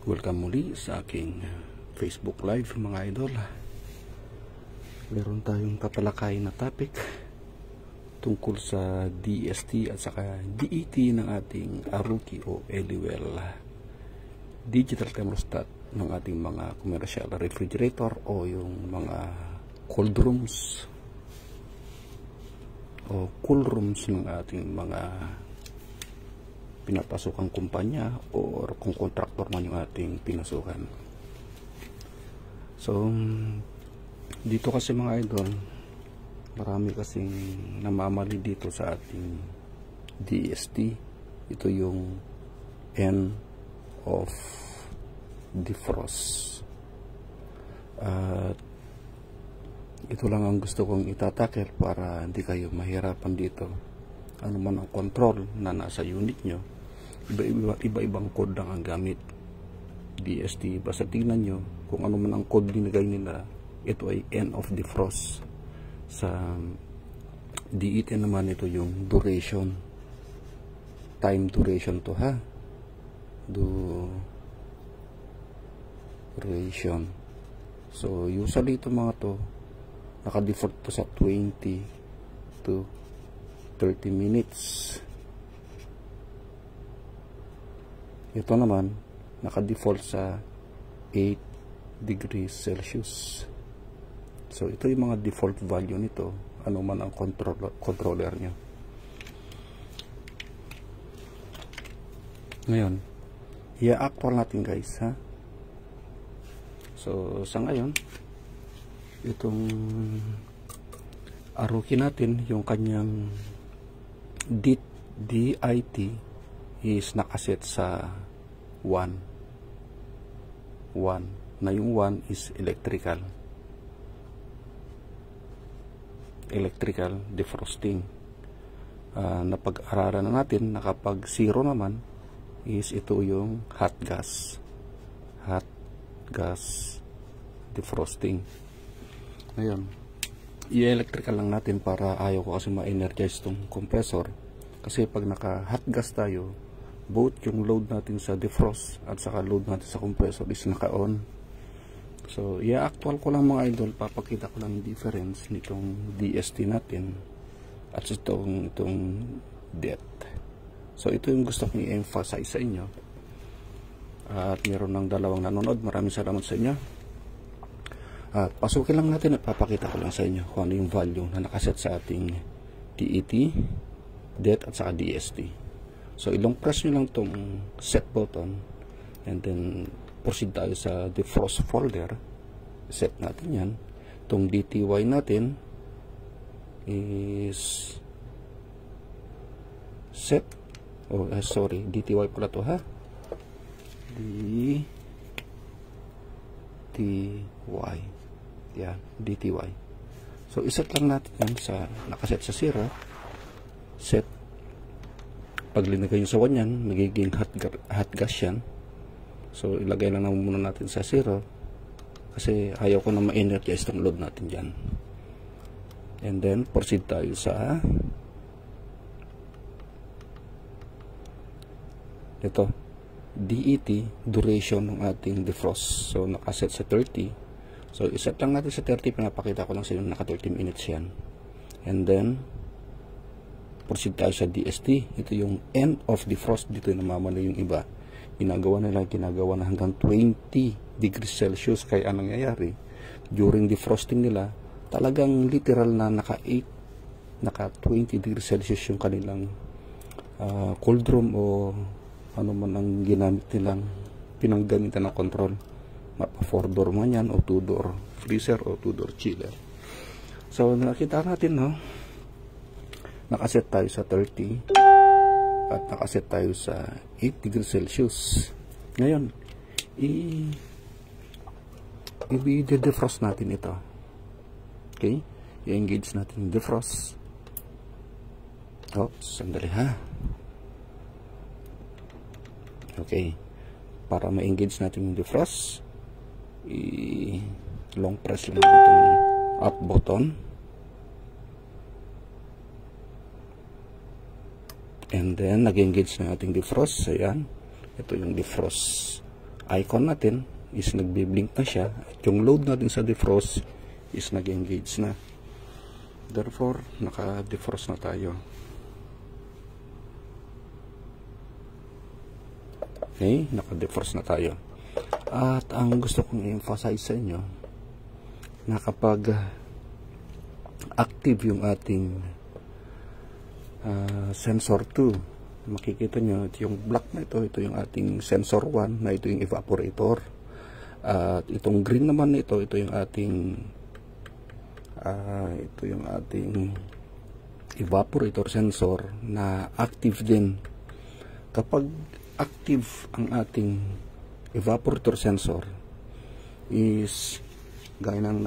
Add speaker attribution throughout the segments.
Speaker 1: Welcome muli sa aking Facebook Live mga idol. Meron tayong tatalakayin na topic tungkol sa DST at saka DET ng ating Aruki o Eliwell digital thermostat ng ating mga commercial refrigerator o yung mga cold rooms o cool rooms ng ating mga pinapasukang kumpanya o kung kontraktor man yung ating pinasukan. So dito kasi mga idol, marami kasing namamali dito sa ating DST. Ito yung end of defrost. At ito lang ang gusto kong itatakel para hindi kayo mahirapan dito. Ano man ang control na nasa unit nyo, iba-ibang code lang ang gamit. DST, basta tingnan nyo kung ano man ang code binigay nila, ito ay end of defrost. Sa DET naman ito yung duration, time duration to ha, duration. So usually ito mga to naka-default to sa 20 to 30 minutes. Ito naman naka-default sa 8 degrees Celsius. So ito yung mga default value nito, ano man ang controller nyo. Ngayon i-actual natin guys ha. So sa ngayon itong Aruki natin, yung kanyang DIT is nakaset sa 1 na yung 1 is electrical defrosting. Napag-aralan na natin na kapag 0 naman is ito yung hot gas defrosting. Ngayon i-electrical lang natin para ayaw ko kasi ma-energize tong compressor, kasi pag naka hot gas tayo, both yung load natin sa defrost at saka load natin sa compressor is naka-on. So i-actual ko lang mga idol, papakita ko lang yung difference nitong DST natin at itong DET. So ito yung gusto kong i-emphasize sa inyo, at meron ng dalawang nanonood. Maraming salamat sa inyo. At pasukin lang natin at papakita ko lang sa inyo kung ano yung value na nakaset sa ating DET, DET at saka DST. So ilong press nyo lang tong set button and then proceed tayo sa defrost folder. Set natin yan. Itong DTY natin is set. Oh sorry, DTY pala to ha. DTY. Yan, DTY. So iset lang natin yan sa nakaset sa 0. Set. Pag linagay nyo sa 1 yan, magiging hot gas yan. So ilagay lang muna natin sa 0 kasi ayaw ko na ma-energize itong load natin dyan. And then proceed tayo sa ito, DET, duration ng ating defrost. So nakaset sa 30. So iset lang natin sa 30, pinapakita ko lang sa inyo, naka 30 minutes yan. And then proceed tayo sa DST. Ito yung end of defrost. Dito yung namamali yung iba, ginagawa na hanggang 20 degrees Celsius. Kaya anong nangyayari during defrosting nila, talagang literal na naka 20 degrees Celsius yung kanilang cold room o ano man ang ginamit nilang pinanggamitan ng control. Mapa 4-door man yan o 2-door freezer o 2-door chiller. So nakita natin no, nakaset tayo sa 30 at nakaset tayo sa 8 degrees Celsius. Ngayon i-defrost natin ito. Okay, i-engage natin yung defrost. Sandali ha. Okay, para ma-engage natin yung defrost, long press lang itong up button and then nag-engage na ating defrost. Ayan, ito yung defrost icon natin is nagbi-blink na siya at yung load natin sa defrost is nag-engage na. Therefore, naka-defrost na tayo. Okay, naka-defrost na tayo. At ang gusto kong i-emphasize sa inyo na kapag active yung ating sensor 2, makikita nyo yung black na ito yung ating sensor 1 na ito yung evaporator. At itong green naman na ito yung ating evaporator sensor na active din. Kapag active ang ating evaporator sensor is gaya ng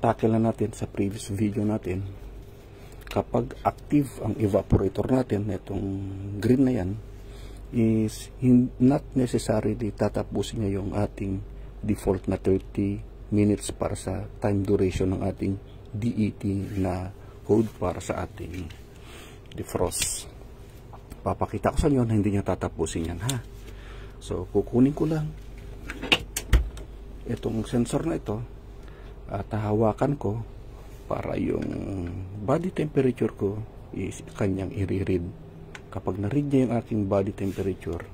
Speaker 1: tackle na natin sa previous video natin, kapag active ang evaporator natin, itong green na yan, is not necessarily tatapusin niya yung ating default na 30 minutes para sa time duration ng ating DET na code para sa ating defrost. Papakita ko sa inyo na hindi niya tatapusin yan, ha. So kukunin ko lang itong sensor na ito at hahawakan ko para yung body temperature ko is kanyang i-read. Kapag na-read niya yung ating body temperature,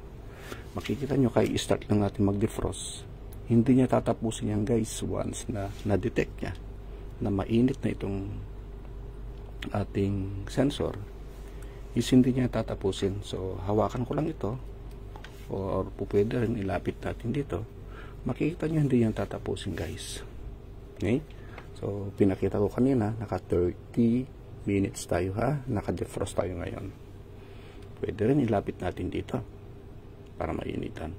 Speaker 1: makikita nyo kaya i-start lang natin mag-defrost. Hindi niya tatapusin yan, guys, once na na-detect niya na mainit na itong ating sensor, is hindi niya tatapusin. So hawakan ko lang ito, or pwede rin ilapit natin dito. Makikita nyo hindi yan tatapusin, guys. Okay? So pinakita ko kanina, naka 30 minutes tayo, ha, naka-defrost tayo ngayon. Pwede rin ilapit natin dito para mainitan.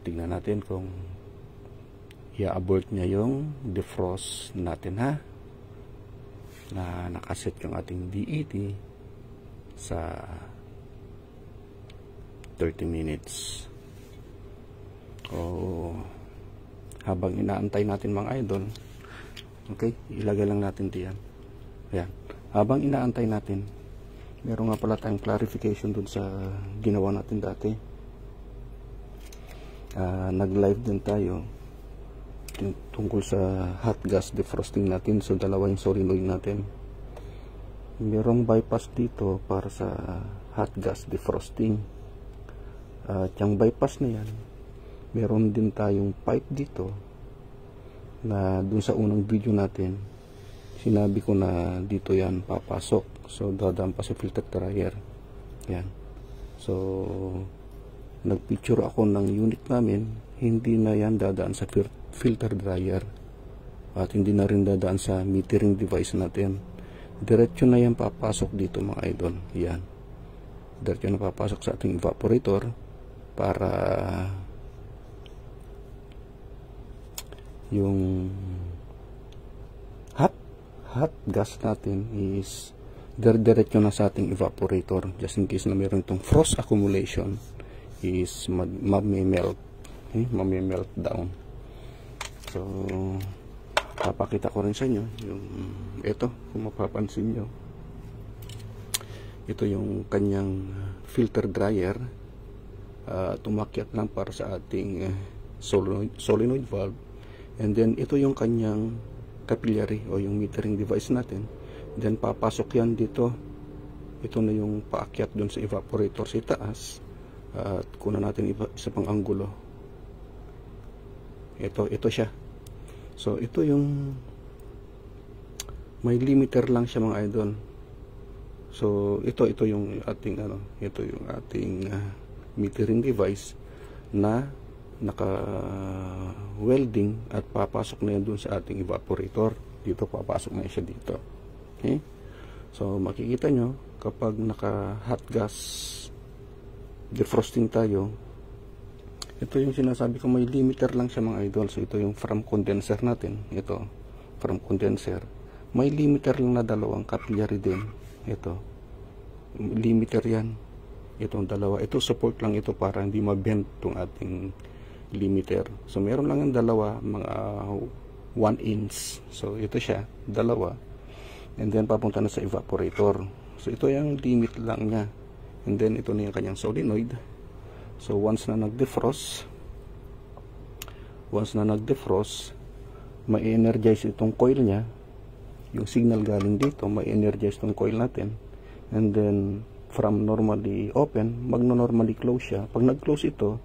Speaker 1: Tingnan natin kung i-abort niya yung defrost natin, ha, na nakaset yung ating DET sa 30 minutes. Habang inaantay natin, mga idol, okay, ilagay lang natin diyan. Ayan. Habang inaantay natin, meron nga pala tayong clarification dun sa ginawa natin dati. Nag-live din tayo tungkol sa hot gas defrosting natin. So dalawa yung solenoid natin. Merong bypass dito para sa hot gas defrosting. At yung bypass na yan, meron din tayong pipe dito na dun sa unang video natin sinabi ko na dito yan papasok. So dadaan pa sa filter dryer yan. So nagpicture ako ng unit namin, hindi na yan dadaan sa filter dryer at hindi na rin dadaan sa metering device natin. Diretso na yan papasok dito, mga idol. Yan, diretso na papasok sa ating evaporator para yung hot gas natin is diretso na sa ating evaporator, just in case na meron itong frost accumulation is mamimelt, mamimelt down. So papakita ko rin sa inyo yung ito, kung mapapansin nyo, ito yung kanyang filter dryer. Tumakyat lang para sa ating solenoid valve, and then ito yung kanyang capillary o yung metering device natin. Then papasok yan dito. Ito na yung paakyat dun sa evaporator sa itaas. At kunan natin isa pang anggulo. Ito siya. So ito yung may limiter lang siya, mga idol. So ito yung ating ito yung ating metering device na naka welding at papasok na yan dun sa ating evaporator. Dito papasok na siya dito. Okay? So makikita nyo kapag naka hot gas defrosting tayo, ito yung sinasabi ko, may limiter lang siya, mga idol. So ito yung from condenser natin, ito from condenser, may limiter lang na dalawang capillary din. Ito limiter yan, itong dalawa, ito support lang ito para hindi ma-bend itong ating limiter. So meron lang yung dalawa, mga 1 inch. So ito siya, dalawa, and then papunta na sa evaporator. So ito yung limit lang niya, and then ito na yung kanyang solenoid. So once na nag-defrost, ma-energize itong coil niya. Yung signal galing dito, ma-energize itong coil natin. And then from normally open, magno-normally close siya. Pag nag-close ito,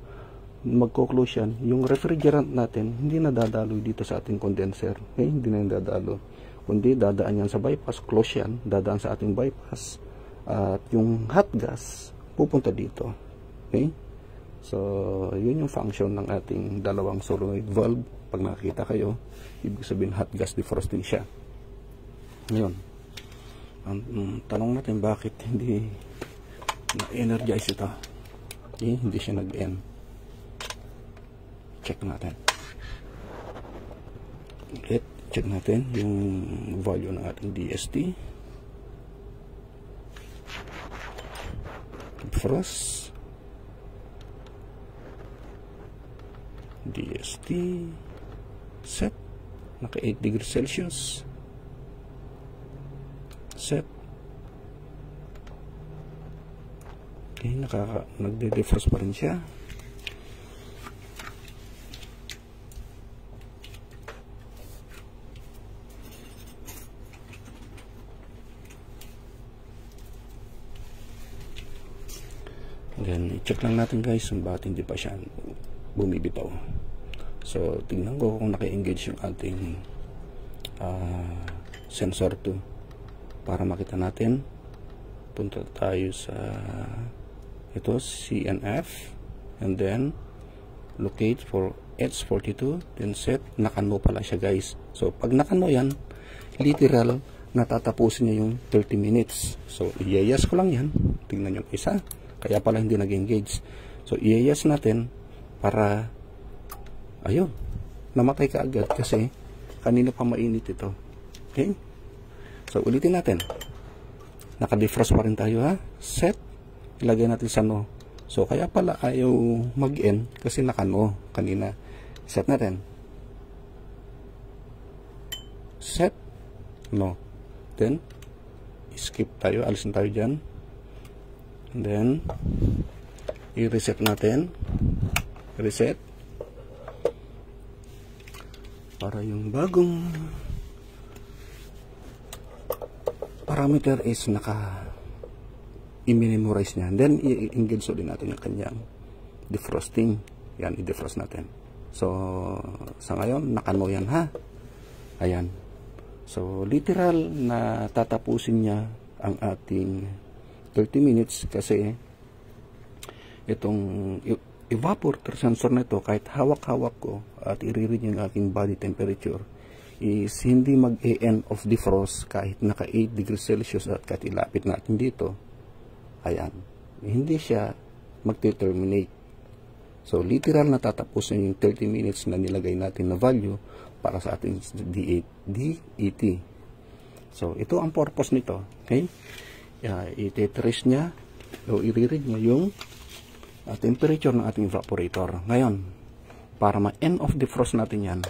Speaker 1: magko-close yan. Yung refrigerant natin, hindi na dadaloy dito sa ating condenser. Okay? Hindi na yung dadalo. Kundi dadaan yan sa bypass, close yan, dadaan sa ating bypass. At yung hot gas, pupunta dito. Okay? So, yun yung function ng ating dalawang solenoid valve. Pag nakakita kayo, ibig sabihin hot gas defrosting siya. Ngayon, ang tanong natin, bakit hindi na-energize ito? Okay? Hindi siya nag-end. Check natin. Okay, check natin yung value ng ating DST. Defrost. DST set. Naka 8 degrees Celsius. Set. Okay, nagde-defrost pa rin siya. Then, i-check lang natin guys kung bakit hindi pa siya bumibitaw. So, tingnan ko kung naka-engage yung ating sensor 2 para makita natin. Punta tayo sa ito, CNF, and then locate for H42, then set. Nakano pala siya guys. So, pag nakano yan, literal, natatapusin niya yung 30 minutes. So, i-yes ko lang yan. Tingnan yung isa. Kaya pala hindi nag-engage. So, i-yes natin para, ayun, namatay ka agad kasi kanina pa mainit ito. Okay? So, ulitin natin. Naka-defrost pa rin tayo, ha? Set. Ilagay natin sa no. So, kaya pala ayaw mag-end kasi naka-no kanina. Set natin. Set. No. Then, skip tayo. Alisin tayo dyan. And then, i-reset natin. Reset. Para yung bagong parameter is i-memorize niya. Then, i-engage ulit natin yung kanyang defrosting. Yan, i-defrost natin. So, sa ngayon, nakano yan ha. Ayan. So, literal na tatapusin niya ang ating 30 minutes kasi itong evaporator sensor na ito, kahit hawak-hawak ko at i-read yung aking body temperature, is hindi mag-end of defrost kahit naka 8 degrees Celsius at kahit ilapit natin dito. Ayan. Hindi siya mag-terminate. So, literal na tatapusin yung 30 minutes na nilagay natin na value para sa ating DET. So, ito ang purpose nito. Okay? I-trace niya o i-read niya yung temperature ng ating evaporator. Ngayon, para ma-end of defrost natin yan,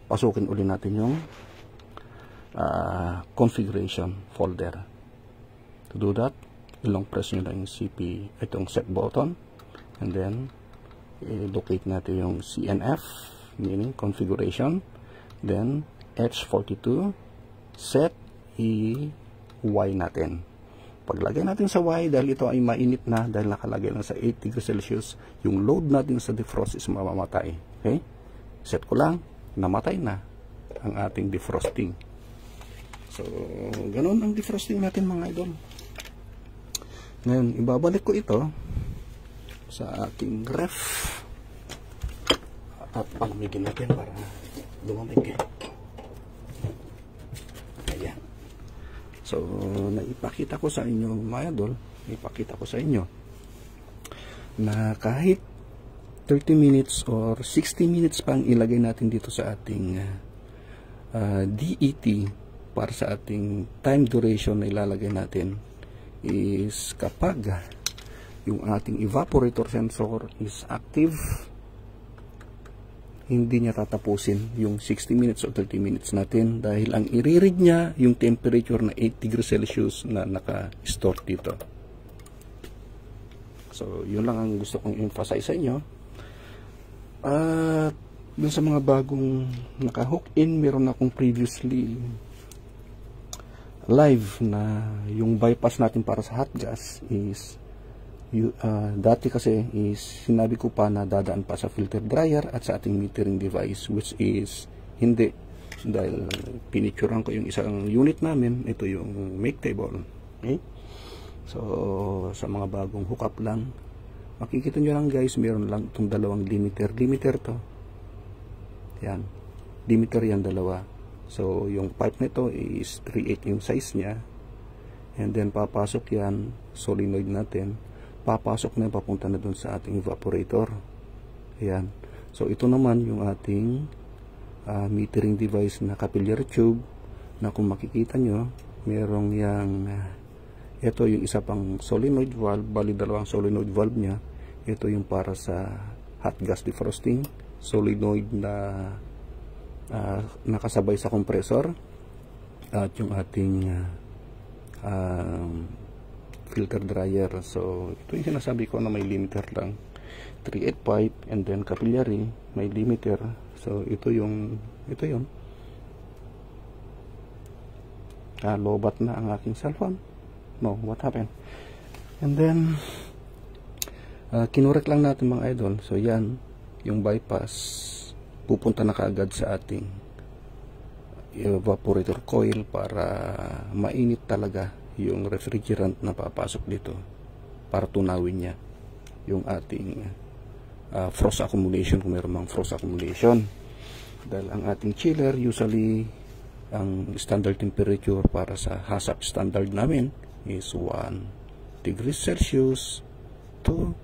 Speaker 1: pasukin ulit natin yung configuration folder. To do that, ilong press nyo lang yung CP, itong set button, and then locate natin yung CNF, meaning configuration, then H42, set, Y natin. Paglagay natin sa Y, dahil ito ay mainit na, dahil nakalagay lang sa 8 degrees Celsius, yung load natin sa defrost is mamamatay. Okay? Set ko lang, namatay na ang ating defrosting. So, ganun ang defrosting natin mga idol. Ngayon, ibabalik ko ito sa ating ref at palamigin natin para lumamig. Ayan. So, naipakita ko sa inyo mga idol, ipakita ko sa inyo na kahit 30 minutes or 60 minutes pang ilagay natin dito sa ating DET para sa ating time duration na ilalagay natin is kapag yung ating evaporator sensor is active, hindi niya tatapusin yung 60 minutes o 30 minutes natin dahil ang i-read niya yung temperature na 8 degrees Celsius na naka-store dito. So yun lang ang gusto kong emphasize sa inyo. At dun sa mga bagong naka-hook in, meron akong previously live na yung bypass natin para sa hot gas is dati kasi is sinabi ko pa na dadaan pa sa filter dryer at sa ating metering device, which is hindi, dahil pinicturean ko yung isang unit namin. Ito yung make table, okay? So sa mga bagong hookup lang, makikita nyo lang guys, meron lang itong dalawang limiter to, yan, limiter yan, dalawa. So yung pipe nito is 3/8 yung size nya, and then papasok yan solenoid natin, papasok na, papunta na dun sa ating evaporator. Ayan. So ito naman yung ating metering device na capillary tube, na kung makikita nyo, merong yang ito yung isa pang solenoid valve, bali dalawang solenoid valve nya. Ito yung para sa hot gas defrosting, solenoid na nakasabay sa compressor, at yung ating filter dryer. So ito yung sinasabi ko na may limiter lang, 3/8 pipe, and then capillary may limiter. So ito yun, lobat na ang aking cellphone. No, what happened? And then kinurek lang natin mga idol. So yan yung bypass, pupunta na kaagad sa ating evaporator coil para mainit talaga yung refrigerant na papasok dito, para tunawin niya yung ating frost accumulation, kung meron mang frost accumulation. Dahil ang ating chiller, usually ang standard temperature para sa HACCP standard namin is 1 degrees Celsius to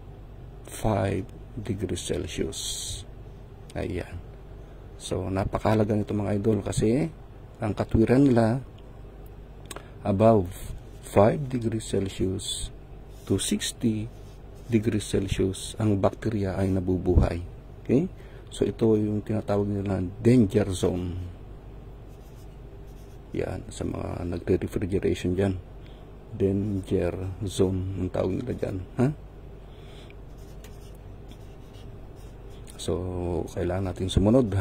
Speaker 1: 5 degrees Celsius. Ayan. So napakahalaga nito mga idol, kasi ang katwiran nila above 5 degrees Celsius to 60 degrees Celsius ang bakterya ay nabubuhay. Okay? So ito yung tinatawag nila danger zone. Yan, sa mga nagre-refrigeration dyan, danger zone ang tawag nila dyan. Ha? So kailangan natin sumunod.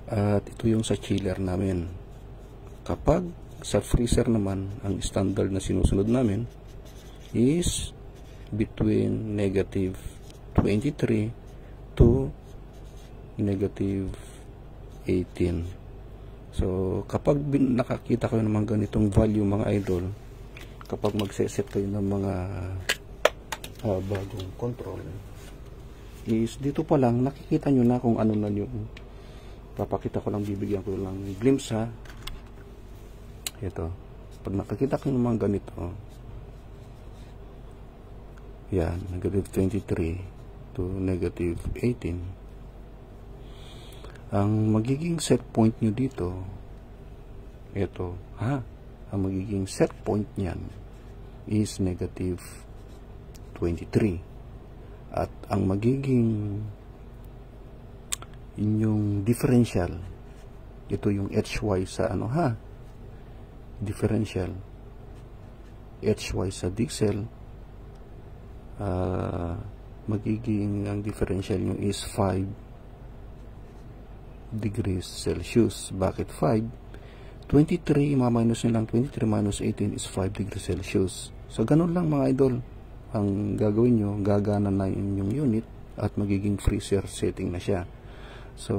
Speaker 1: At ito yung sa chiller namin. Kapag sa freezer naman, ang standard na sinusunod namin is between -23 to -18. So kapag nakakita kayo ng mga ganitong value mga idol, kapag magse-set kayo ng mga bagong control, is dito pa lang nakikita nyo na kung ano na yung papakita ko lang, bibigyan ko lang glimpse ha. Ito, pag nakikita kayo ng mga ganito, yan, -23 to -18, ang magiging set point nyo dito, ito, ang magiging set point nyan is -23, at ang magiging inyong differential, ito yung HY sa differential, HY sa diesel, magiging ang differential nyo is 5 degrees Celsius. Bakit 5? 23, ma-minus nyo lang, 23 minus 18 is 5 degrees Celsius. So ganun lang mga idol ang gagawin nyo, gagana na yung unit at magiging freezer setting na siya. So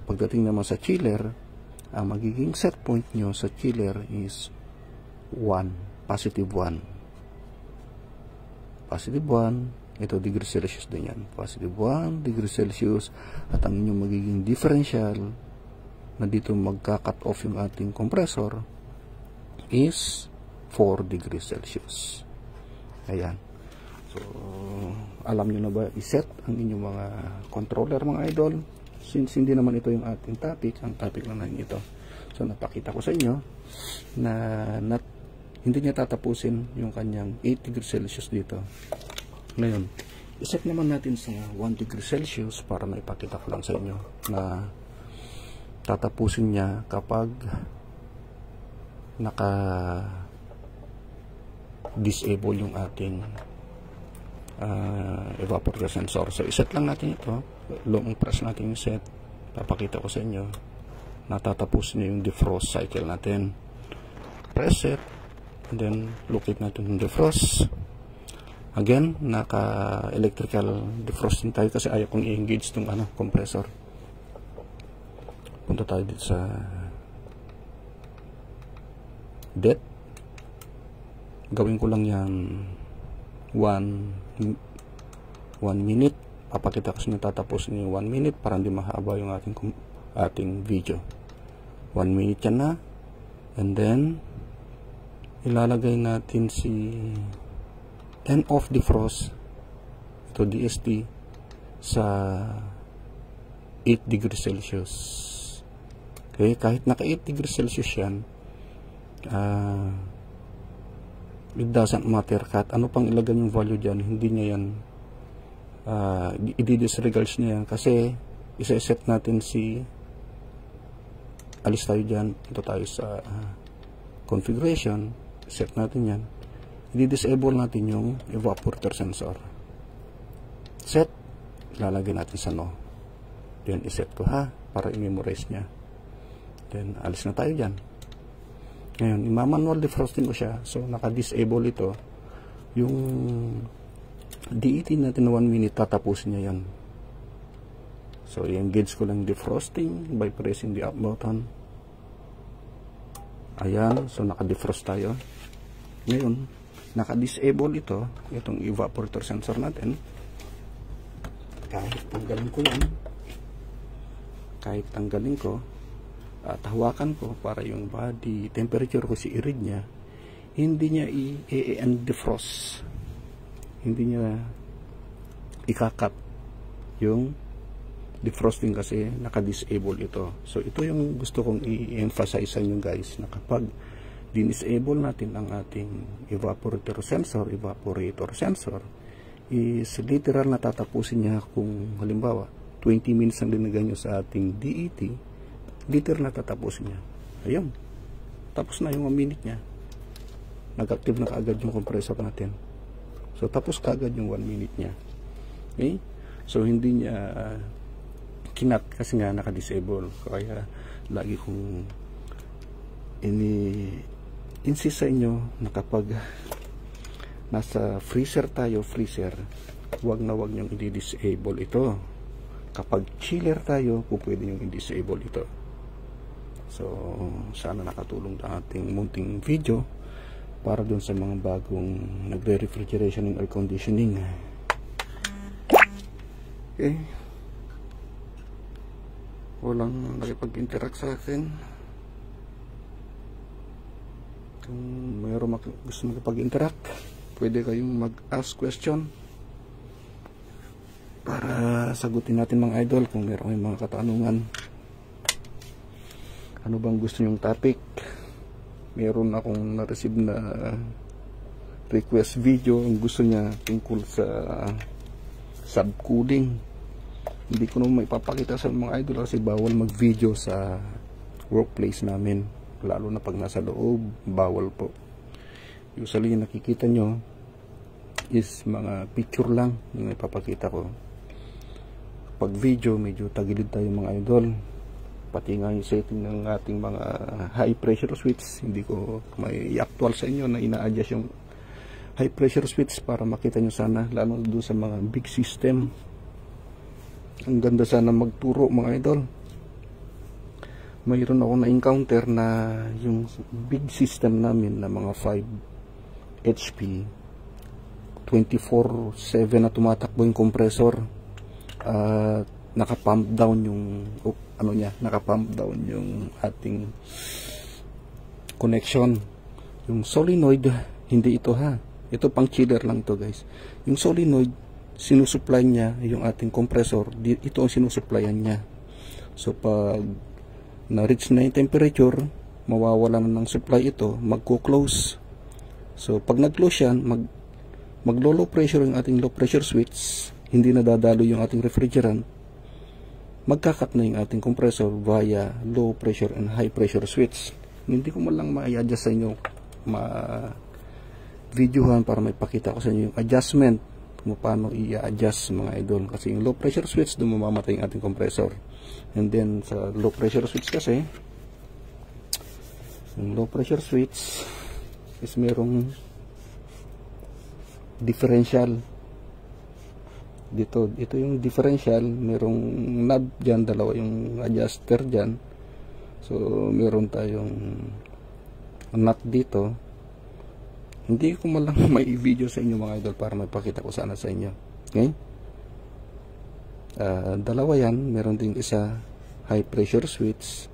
Speaker 1: pagdating naman sa chiller, ang magiging set point nyo sa chiller is 1, positive 1. Positive 1, ito degrees Celsius din yan, positive 1 degrees Celsius, at ang inyong magiging differential na dito magka-cut off yung ating compressor is 4 degrees Celsius. Ayan. So alam nyo na ba iset ang inyong mga controller mga idol? Since hindi naman ito yung ating topic, ang topic lang natin ito. So napakita ko sa inyo na hindi niya tatapusin yung kanyang 8 degrees Celsius dito. Ngayon, iset naman natin sa 1 degree Celsius para maipakita ko lang sa inyo na tatapusin niya kapag naka-disable yung ating evaporator sensor. So iset lang natin ito, long press natin yung set. Papakita ko sa inyo, natatapos na yung defrost cycle natin. Press set, and then locate natin yung defrost. Again, naka electrical defrosting tayo kasi ayaw kong i-engage itong compressor. Punta tayo dito sa det. Gawin ko lang yan 1 minute. Papakita ko sa inyo tatapos ni 1 minute para hindi mahaba yung ating video. 1 minute yan na, and then ilalagay natin si end of defrost, ito DST, sa 8 degrees Celsius. Okay, kahit naka 8 degrees Celsius yan, it doesn't matter kahit ano pang ilagay yung value dyan, hindi niya yan i-disregards niya yan, kasi isa-set natin si, alis tayo dyan, ito tayo sa configuration, set natin yan, i-disable natin yung evaporator sensor. Set, lalagay natin sa no, then iset ko para i-memorize niya, then alis na tayo dyan. Ngayon, ima-manual defrosting ko siya, so naka-disable ito. Yung DET natin na 1 minute, tatapusin niya yan. So i-engage ko lang defrosting by pressing the up button. Ayan, so naka-defrost tayo. Ngayon, naka-disable ito, itong evaporator sensor natin. Kahit tanggalin ko, at hawakan ko para yung body temperature ko si i-read niya, hindi niya i-end defrost, hindi niya ikakat yung defrosting kasi naka-disable ito. So ito yung gusto kong i-emphasize sa inyo guys, na kapag din-disable natin ang ating evaporator sensor is literal na tatapusin niya. Kung halimbawa 20 minutes ang dinagay nyo sa ating DET, literal na tatapusin niya. Ayun, tapos na yung 1 minute niya, nag-active na kaagad yung compressor natin. So tapos kaagad yung 1 minute niya. Okay, so hindi niya kinat kasi nga naka-disable. Kaya lagi kong insist sa inyo na kapag nasa freezer tayo, wag na wag niyong i-disable ito. Kapag chiller tayo, pwede niyong i-disable ito. So sana nakatulong ang ating munting video para dun sa mga bagong nagre-refrigeration and air conditioning. Okay, walang nakipag-interact sa akin. Kung mayroon gusto makipag-interact, pwede kayong mag-ask question para sagutin natin mga idol. Kung mayroon kayong mga katanungan, ano bang gusto nyong topic? Meron akong na-receive na request video ang gusto niya tungkol sa subcooling. Hindi ko naman maipapakita sa mga idol kasi bawal mag-video sa workplace namin, lalo na pag nasa loob, bawal po. Usually nakikita nyo is mga picture lang yung ipapakita ko. Pag video, medyo tagilid tayo mga idol. Pati nga yung setting ng ating mga high pressure switch, hindi ko may actual sa inyo na ina-adjust yung high pressure switch para makita nyo sana, lalo doon sa mga big system. Ang ganda sana magturo mga idol. Mayroon ako na-encounter na yung big system namin na mga 5 HP 24/7 na tumatakbo yung compressor, naka-pump down yung naka-pump down yung ating connection. Yung solenoid, hindi ito ito pang chiller lang to guys. Yung solenoid, sinusupply niya yung ating compressor, ito ang sinusupplyan niya. So pag na-reach na yung temperature, mawawala na ng supply ito, magko-close. So pag nag-close yan, maglo-low pressure yung ating low pressure switch, hindi na dadalo yung ating refrigerant, magkakat na yung ating compressor via low pressure and high pressure switch. Hindi ko man lang ma-adjust sa inyo, ma-videohan para may pakita ko sa inyo yung adjustment mo paano i-adjust mga idol, kasi yung low pressure switch doon mamamatay yung ating compressor. And then sa low pressure switch kasi, yung low pressure switch is merong differential dito. Ito yung differential, merong knob dyan, dalawa yung adjuster dyan. So meron tayong nut dito. Hindi ko malang may video sa inyo mga idol para mapakita ko sana sa inyo. Okay? Dalawa yan. Meron din isa high pressure switch.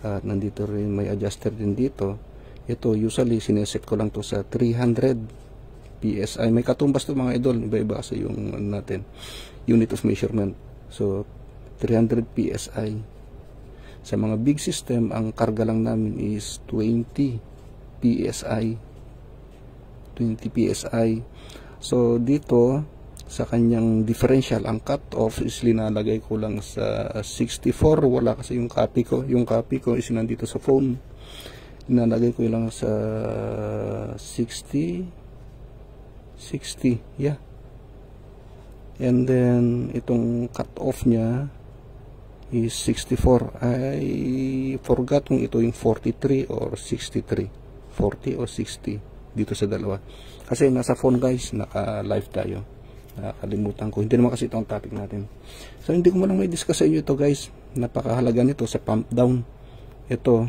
Speaker 1: Nandito rin may adjuster din dito. Ito usually sineset ko lang to sa 300 PSI. May katumbas to mga idol. Iba-iba kasi yung natin, unit of measurement. So 300 PSI. Sa mga big system, ang karga lang namin is 20 PSI. 20 PSI. So dito sa kanyang differential, ang cut-off is linalagay ko lang sa 64. Wala kasi yung copy ko. Yung copy ko is nandito sa phone. Linalagay ko lang sa 60. Yeah. And then itong cut-off niya is 64. I forgot kung ito yung 43 or 63. 40 o 60 dito sa dalawa. Kasi nasa phone guys, naka-live tayo. Nakalimutan ko. Hindi naman kasi ito ang topic natin. So hindi ko malang may discuss sa inyo ito guys. Napakahalaga nito sa pump down. Ito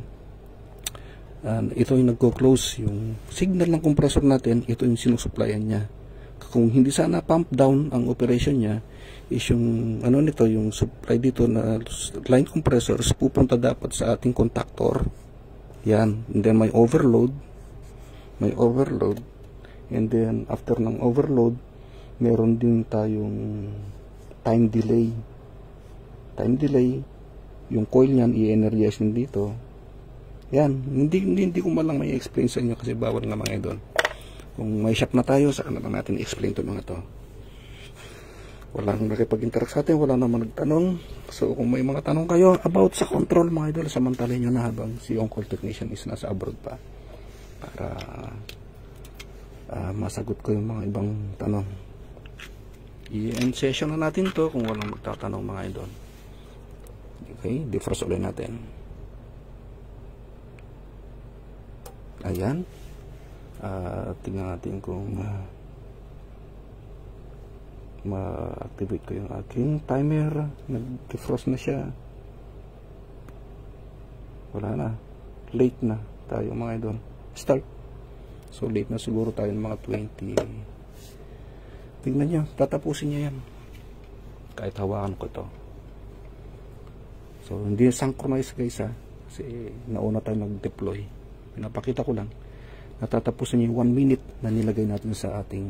Speaker 1: yung nagko-close yung signal ng compressor natin. Ito yung sinusupplyan niya. Kung hindi sana pump down ang operation niya, is yung ano nito, yung supply dito na line compressors pupunta dapat sa ating contactor. Yan. And then may overload. And then after ng overload, meron din tayong time delay. Yung coil niyan i-energize din dito. Yan, hindi ko malang may explain sa inyo kasi bawal nga mga idol. Kung may shop na tayo, saka na lang natin i-explain to mga to. Walang nakipag-interact sa atin, wala naman nagtanong. So kung may mga tanong kayo about sa control mga idol, samantalin nyo na habang si on-call technician is nasa abroad pa, para masagot ko yung mga ibang tanong. I-end session na natin to kung walang magtatanong mga idol. Okay, defrost ulit natin. Ayan. Tingnan natin kung ma-activate ko yung aking timer. Nag-defrost na siya. Wala na. Late na tayo mga idol. Start. So late na siguro tayo ng mga 20. Tingnan nyo. Tatapusin niya yan. Kahit hawakan ko to. So hindi synchronize guys ha. Kasi nauna tayo nag-deploy. Pinapakita ko lang. Natatapusin niya yung 1 minute na nilagay natin sa ating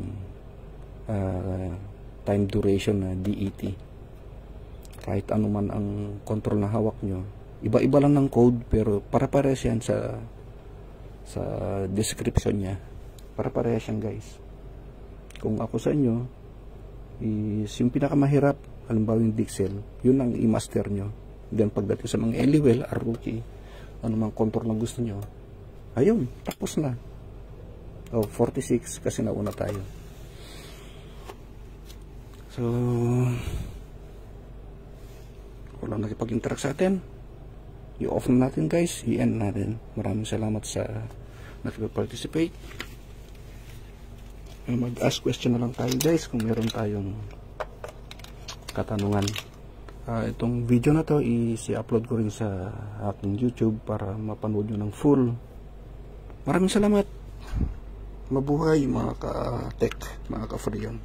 Speaker 1: time duration na DET. Kahit ano man ang control na hawak nyo, iba-iba lang ng code pero para-parehas yan sa description niya. Para-parehas yan guys. Kung ako sa inyo is yung pinakamahirap, halimbawa yung Dixel, yun ang i-master nyo. Then pagdating sa mga Eliwell, Aruki, ano mang control na gusto nyo, ayun, tapos na. 46 kasi nauna tayo. So walang nakipag-interact sa atin, i-off na natin guys, i-end natin. Maraming salamat sa nakipag-participate. Mag-ask question na lang tayo guys kung meron tayong katanungan. Itong video na to i-upload ko rin sa aking YouTube para mapanood nyo ng full. Maraming salamat. Mabuhay mga ka-tech, mga ka-freon.